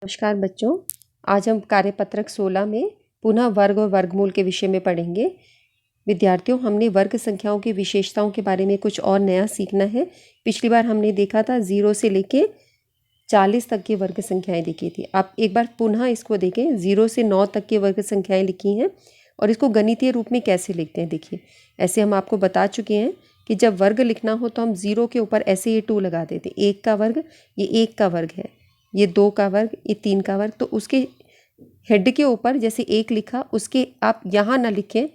नमस्कार बच्चों, आज हम कार्यपत्रक 16 में पुनः वर्ग और वर्गमूल के विषय में पढ़ेंगे। विद्यार्थियों, हमने वर्ग संख्याओं की विशेषताओं के बारे में कुछ और नया सीखना है। पिछली बार हमने देखा था 0 से लेके 40 तक की वर्ग संख्याएं देखी थी। आप एक बार पुनः इसको देखें। 0 से 9 तक की वर्ग संख्याएं लिखी हैं और इसको गणितीय रूप में कैसे लिखते हैं। देखिए, ऐसे हम आपको बता चुके हैं कि जब वर्ग लिखना हो तो हम 0 के ऊपर ऐसे ये 2 लगा देते। 1 का वर्ग, ये 1 का वर्ग है, ये 2 का वर्ग, ये 3 का वर्ग। तो उसके हेड के ऊपर जैसे 1 लिखा, उसके आप यहाँ ना लिखें,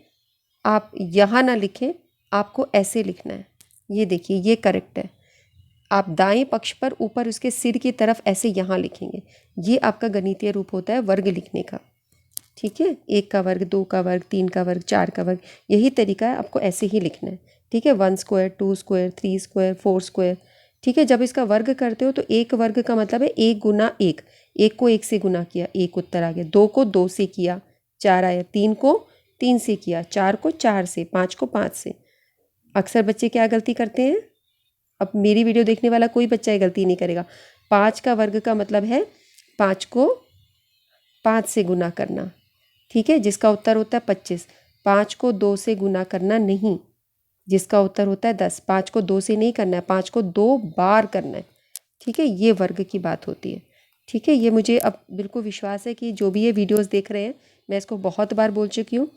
आप यहाँ ना लिखें, आपको ऐसे लिखना है। ये देखिए, ये करेक्ट है। आप दाएं पक्ष पर ऊपर उसके सिर की तरफ ऐसे यहाँ लिखेंगे। ये आपका गणितीय रूप होता है वर्ग लिखने का। ठीक है, 1 का वर्ग, 2 का वर्ग, 3 का वर्ग, 4 का वर्ग, यही तरीका है, आपको ऐसे ही लिखना है। ठीक है, 1 स्क्वायर, 2 स्क्वायर, 3 स्क्वायर, 4 स्क्वायर। ठीक है, जब इसका वर्ग करते हो तो एक वर्ग का मतलब है 1 गुना 1। 1 को 1 से गुना किया, 1 उत्तर आ गया। 2 को 2 से किया, 4 आया। 3 को 3 से किया, 4 को 4 से, 5 को 5 से। अक्सर बच्चे क्या गलती करते हैं, अब मेरी वीडियो देखने वाला कोई बच्चा ये गलती नहीं करेगा। 5 का वर्ग का मतलब है 5 को 5 से गुना करना। ठीक है, जिसका उत्तर होता है 25। 5 को 2 से गुना करना नहीं, जिसका उत्तर होता है 10। 5 को 2 से नहीं करना है, 5 को 2 बार करना है। ठीक है, ये वर्ग की बात होती है। ठीक है, ये मुझे अब बिल्कुल विश्वास है कि जो भी ये वीडियोस देख रहे हैं, मैं इसको बहुत बार बोल चुकी हूँ,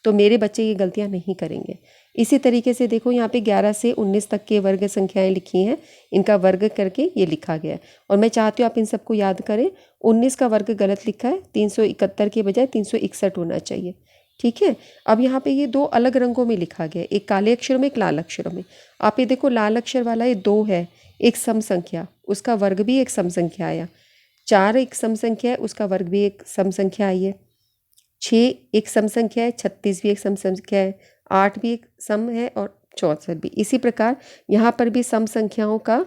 तो मेरे बच्चे ये गलतियाँ नहीं करेंगे। इसी तरीके से देखो, यहाँ पे 11 से 19 तक के वर्ग संख्याएं लिखी हैं, इनका वर्ग करके ये लिखा गया है। और मैं चाहती हूँ आप इन सबको याद करें। 19 का वर्ग गलत लिखा है, 371 के बजाय 361 होना चाहिए। ठीक है, अब यहाँ पे ये 2 अलग रंगों में लिखा गया है, एक काले अक्षरों में, एक लाल अक्षरों में। आप ये देखो, लाल अक्षर वाला ये 2 है, एक सम संख्या, उसका वर्ग भी एक सम संख्या आया। 4 एक सम संख्या है, उसका वर्ग भी एक सम संख्या आई है। 6 एक सम संख्या है, 36 भी एक सम संख्या है, 8 भी एक सम है और 64 भी। इसी प्रकार यहाँ पर भी सम संख्याओं का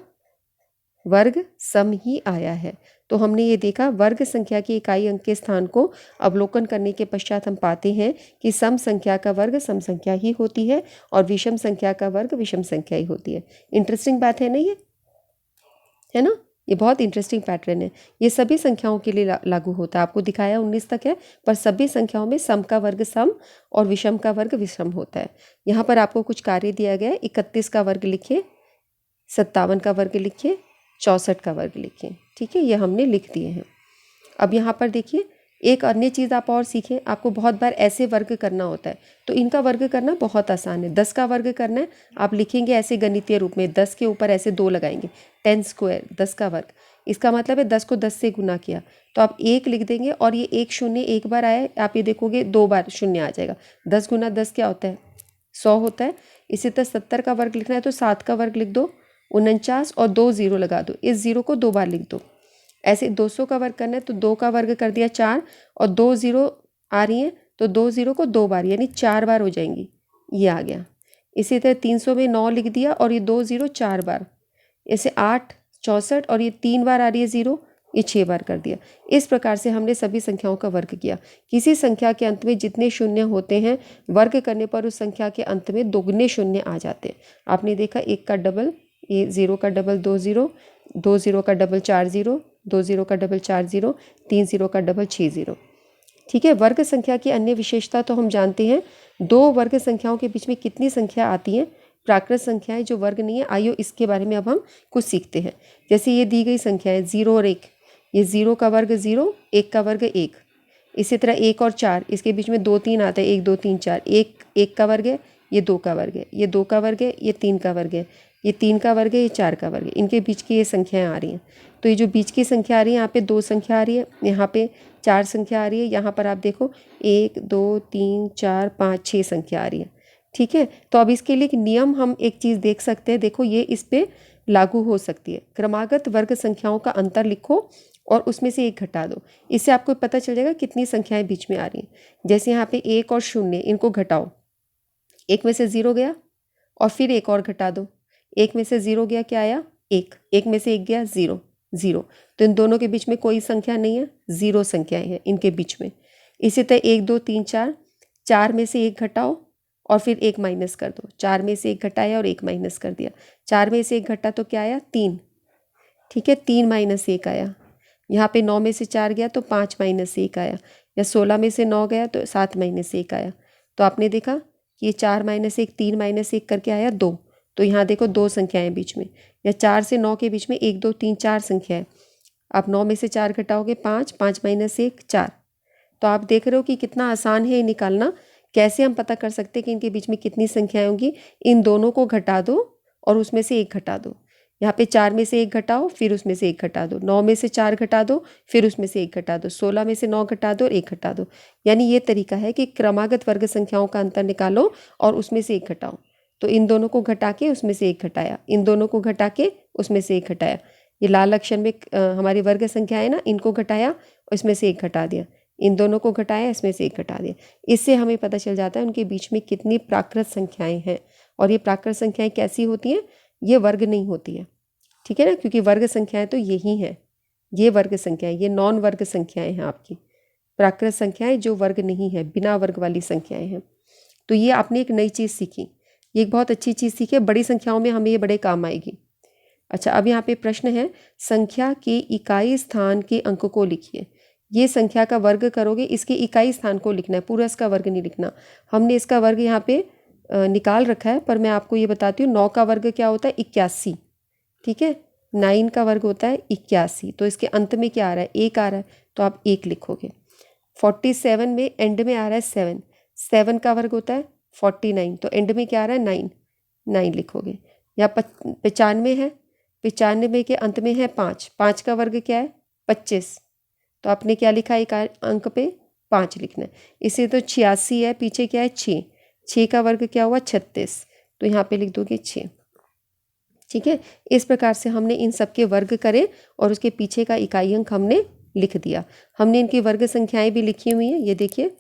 वर्ग सम ही आया है। तो हमने ये देखा, वर्ग संख्या की इकाई अंक के स्थान को अवलोकन करने के पश्चात हम पाते हैं कि सम संख्या का वर्ग सम संख्या ही होती है और विषम संख्या का वर्ग विषम संख्या ही होती है। इंटरेस्टिंग बात है ना, ये है ना। ये बहुत इंटरेस्टिंग पैटर्न है। ये सभी संख्याओं के लिए लागू होता है। आपको दिखाया 19 तक है, पर सभी संख्याओं में सम का वर्ग सम और विषम का वर्ग विषम होता है। यहाँ पर आपको कुछ कार्य दिया गया है। 31 का वर्ग लिखिए, 57 का वर्ग लिखिए, 64 का वर्ग लिखिए। ठीक है, ये हमने लिख दिए हैं। अब यहाँ पर देखिए, एक अन्य चीज़ आप और सीखें। आपको बहुत बार ऐसे वर्ग करना होता है, तो इनका वर्ग करना बहुत आसान है। 10 का वर्ग करना है, आप लिखेंगे ऐसे गणितीय रूप में, 10 के ऊपर ऐसे 2 लगाएंगे, 10 स्क्वायर, 10 का वर्ग। इसका मतलब है 10 को 10 से गुना किया, तो आप 1 लिख देंगे और ये 1 शून्य एक बार आया, आप ये देखोगे 2 बार शून्य आ जाएगा। 10 गुना 10 क्या होता है, 100 होता है। इसी तरह 70 का वर्ग लिखना है तो 7 का वर्ग लिख दो, 49 और 2 0 लगा दो। इस 0 को 2 बार लिख दो। ऐसे 200 का वर्ग करना है तो 2 का वर्ग कर दिया 4 और 2 0 आ रही हैं, तो 2 0 को 2 बार, यानी 4 बार हो जाएंगी। ये आ गया। इसी तरह 300 में 9 लिख दिया और ये 2 0 4 बार, ऐसे 8 64 और ये 3 बार आ रही है 0, ये 6 बार कर दिया। इस प्रकार से हमने सभी संख्याओं का वर्ग किया। किसी संख्या के अंत में जितने शून्य होते हैं, वर्ग करने पर उस संख्या के अंत में दोगुने शून्य आ जाते हैं। आपने देखा, 1 का डबल, ये 0 का डबल 2 0, 2 0 का डबल 4 0, 2 0 का डबल 4 0, 3 0 का डबल 6 0। ठीक है, वर्ग संख्या की अन्य विशेषता तो हम जानते हैं। 2 वर्ग संख्याओं के बीच में कितनी संख्या आती हैं, प्राकृत संख्याएं जो वर्ग नहीं है। आइए इसके बारे में अब हम कुछ सीखते हैं। जैसे ये दी गई संख्या है 0 और 1, ये 0 का वर्ग 0, 1 का वर्ग 1। इसी तरह 1 और 4, इसके बीच में 2 3 आता है, 1 2 3 4। 1 का वर्ग है, ये 2 का वर्ग है, ये 2 का वर्ग है, ये 3 का वर्ग है, ये 3 का वर्ग है, ये 4 का वर्ग है। इनके बीच की ये संख्याएं आ रही हैं। तो ये जो बीच की संख्या आ रही है, यहाँ पे 2 संख्या आ रही है, यहाँ पे 4 संख्या आ रही है, यहाँ पर आप देखो 1 2 3 4 5 6 संख्या आ रही है। ठीक है, तो अब इसके लिए एक नियम हम एक चीज़ देख सकते हैं। देखो, ये इस पे लागू हो सकती है। क्रमागत वर्ग संख्याओं का अंतर लिखो और उसमें से 1 घटा दो। इससे आपको पता चल जाएगा कितनी संख्याएं बीच में आ रही हैं। जैसे यहाँ पे 1 और 0, इनको घटाओ। 1 में से 0 गया और फिर 1 और घटा दो। 1 में से 0 गया, क्या आया, 1। 1 में से 1 गया, 0 0। तो इन दोनों के बीच में कोई संख्या नहीं है, 0 संख्याएं हैं इनके बीच में। इसी तरह 1 2 3 4, 4 में से 1 घटाओ और फिर 1 माइनस कर दो। 4 में से 1 घटाया और 1 माइनस कर दिया। 4 में से 1 घटा तो क्या आया, 3। ठीक है, 3 माइनस 1 आया। यहाँ पे 9 में से 4 गया तो 5 माइनस 1 आया, या 16 में से 9 गया तो 7 माइनस 1 आया। तो आपने देखा कि ये 4 माइनस 1 3 माइनस 1 करके आया 2। तो यहाँ देखो 2 संख्याएं बीच में, या 4 से 9 के बीच में 1 2 3 4 संख्या है। आप 9 में से 4 घटाओगे 5, 5 माइनस 1 4। तो आप देख रहे हो कि कितना आसान है ये निकालना। कैसे हम पता कर सकते हैं कि इनके बीच में कितनी संख्याएं होंगी? इन दोनों को घटा दो और उसमें से एक घटा दो। यहाँ पे 4 में से 1 घटाओ, फिर उसमें से 1 घटा दो। 9 में से 4 घटा दो, फिर उसमें से 1 घटा दो। 16 में से 9 घटा दो और 1 घटा दो। यानी ये तरीका है कि क्रमागत वर्ग संख्याओं का अंतर निकालो और उसमें से 1 घटाओ। तो इन दोनों को घटा के उसमें से 1 घटाया, इन दोनों को घटा के उसमें से 1 घटाया। ये लाल अक्षर में हमारी वर्ग संख्या है ना, इनको घटाया और इसमें से 1 घटा दिया, इन दोनों को घटाया, इसमें से 1 घटा दिया। इससे हमें पता चल जाता है उनके बीच में कितनी प्राकृत संख्याएं हैं। और ये प्राकृत संख्याएं कैसी होती हैं? ये वर्ग नहीं होती है, ठीक है ना, क्योंकि वर्ग संख्याएं तो यही हैं। ये वर्ग संख्याएं, ये नॉन वर्ग संख्याएं हैं आपकी। प्राकृत संख्याएं जो वर्ग नहीं है, बिना वर्ग वाली संख्याएं हैं। तो ये आपने एक नई चीज़ सीखी, ये एक बहुत अच्छी चीज़ सीखी है। बड़ी संख्याओं में हमें ये बड़े काम आएगी। अच्छा, अब यहाँ पे प्रश्न है, संख्या के इकाई स्थान के अंक को लिखिए। ये संख्या का वर्ग करोगे, इसके इकाई स्थान को लिखना है, पूरा इसका वर्ग नहीं लिखना। हमने इसका वर्ग यहाँ पे निकाल रखा है, पर मैं आपको ये बताती हूँ। 9 का वर्ग क्या होता है? 81, ठीक है। 9 का वर्ग होता है 81। तो इसके अंत में क्या आ रहा है? 1 आ रहा है, तो आप 1 लिखोगे। 47 में एंड में आ रहा है 7, 7 का वर्ग होता है 49, तो एंड में क्या आ रहा है? 9, 9 लिखोगे। या 95 है, 95 के अंत में है 5, 5 का वर्ग क्या है? 25, तो आपने क्या लिखा? एक अंक पे 5 लिखना है। इसे तो 86 है, पीछे क्या है? 6, 6 का वर्ग क्या हुआ? 36, तो यहाँ पे लिख दोगे 6, ठीक है। इस प्रकार से हमने इन सब के वर्ग करे और उसके पीछे का इकाई अंक हमने लिख दिया। हमने इनकी वर्ग संख्याएं भी लिखी हुई हैं, ये देखिए।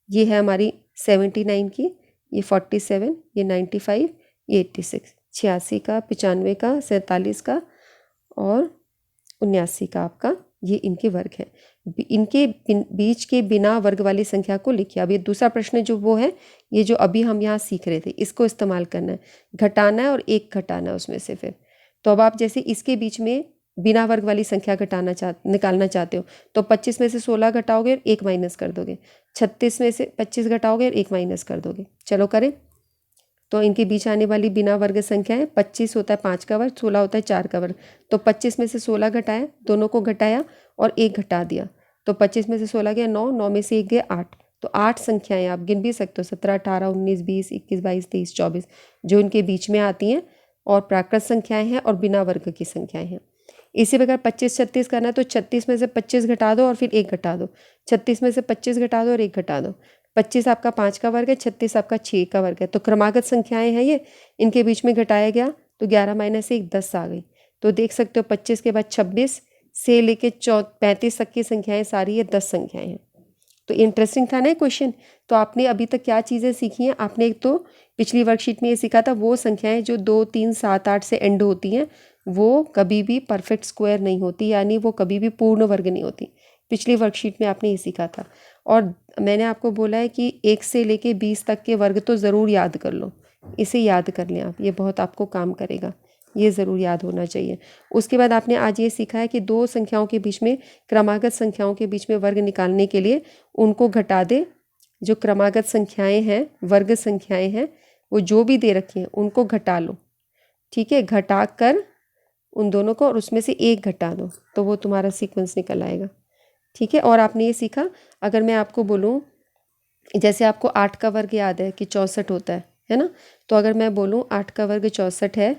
ये है हमारी 79 की, ये 47, ये 95, ये 86, 86 का, 95 का, 47 का और 79 का आपका, ये इनके वर्ग हैं। इनके बीच के बिना वर्ग वाली संख्या को लिखिए। अब ये दूसरा प्रश्न जो वो है, ये जो अभी हम यहाँ सीख रहे थे, इसको इस्तेमाल करना है, घटाना है और 1 घटाना है उसमें से। फिर तो अब आप जैसे इसके बीच में बिना वर्ग वाली संख्या निकालना चाहते हो, तो 25 में से 16 घटाओगे और 1 माइनस कर दोगे। 36 में से 25 घटाओगे और 1 माइनस कर दोगे। चलो करें। तो इनके बीच आने वाली बिना वर्ग संख्या है, 25 होता है 5 का वर्ग, 16 होता है 4 का वर्ग। तो 25 में से 16 घटाया, दोनों को घटाया और 1 घटा दिया। तो 25 में से 16 गया 9, 9 में से 1 गया 8। तो 8 संख्याएं आप गिन भी सकते हो, 17 18 19 20 21 22 23 24, जो इनके बीच में आती हैं और प्राकृत संख्याएं हैं और बिना वर्ग की संख्याएं हैं। इसी प्रकार 25 36 करना है, तो 36 में से 25 घटा दो और फिर 1 घटा दो। 36 में से 25 घटा दो और 1 घटा दो। 25 आपका 5 का वर्ग है, 36 आपका 6 का वर्ग है। तो क्रमागत संख्याएं हैं ये, इनके बीच में घटाया गया तो 11 माइनस 1 10 आ गई। तो देख सकते हो 25 के बाद 26 से लेके 35 तक की संख्याएं सारी ये 10 संख्याएं हैं। तो इंटरेस्टिंग था ना क्वेश्चन। तो आपने अभी तक क्या चीज़ें सीखी हैं? आपने एक तो पिछली वर्कशीट में ये सीखा था, वो संख्याएं जो 2 3 7 8 से एंड होती हैं वो कभी भी परफेक्ट स्क्वायर नहीं होती, यानी वो कभी भी पूर्ण वर्ग नहीं होती। पिछली वर्कशीट में आपने ये सीखा था। और मैंने आपको बोला है कि 1 से लेके 20 तक के वर्ग तो ज़रूर याद कर लो, इसे याद कर लें आप, ये बहुत आपको काम करेगा, ये ज़रूर याद होना चाहिए। उसके बाद आपने आज ये सीखा है कि दो संख्याओं के बीच में, क्रमागत संख्याओं के बीच में वर्ग निकालने के लिए उनको घटा दे। जो क्रमागत संख्याएं हैं, वर्ग संख्याएं हैं, वो जो भी दे रखी हैं उनको घटा लो, ठीक है। घटा कर उन दोनों को और उसमें से 1 घटा दो, तो वो तुम्हारा सीक्वेंस निकल आएगा, ठीक है। और आपने ये सीखा, अगर मैं आपको बोलूँ, जैसे आपको 8 का वर्ग याद है कि 64 होता है ना। तो अगर मैं बोलूँ 8 का वर्ग 64 है,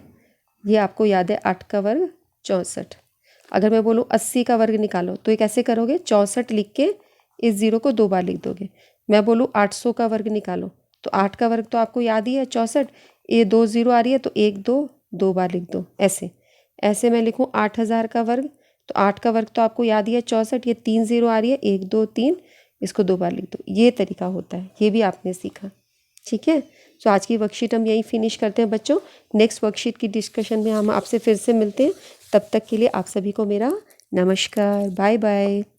ये आपको याद है 8 का वर्ग 64। अगर मैं बोलूँ 80 का वर्ग निकालो, तो ये कैसे करोगे? 64 लिख के इस 0 को 2 बार लिख दोगे। मैं बोलूँ 800 का वर्ग निकालो, तो 8 का वर्ग तो आपको याद ही है 64, ये 2 0 आ रही है तो 1 2 2 बार लिख दो। ऐसे मैं लिखूँ 8000 का वर्ग, तो 8 का वर्ग तो आपको याद ही है 64, ये 3 0 आ रही है 1 2 3, इसको 2 बार लिख दो। ये तरीका होता है, ये भी आपने सीखा, ठीक है। तो आज की वर्कशीट हम यहीं फिनिश करते हैं बच्चों। नेक्स्ट वर्कशीट की डिस्कशन में हम आपसे फिर से मिलते हैं। तब तक के लिए आप सभी को मेरा नमस्कार, बाय बाय।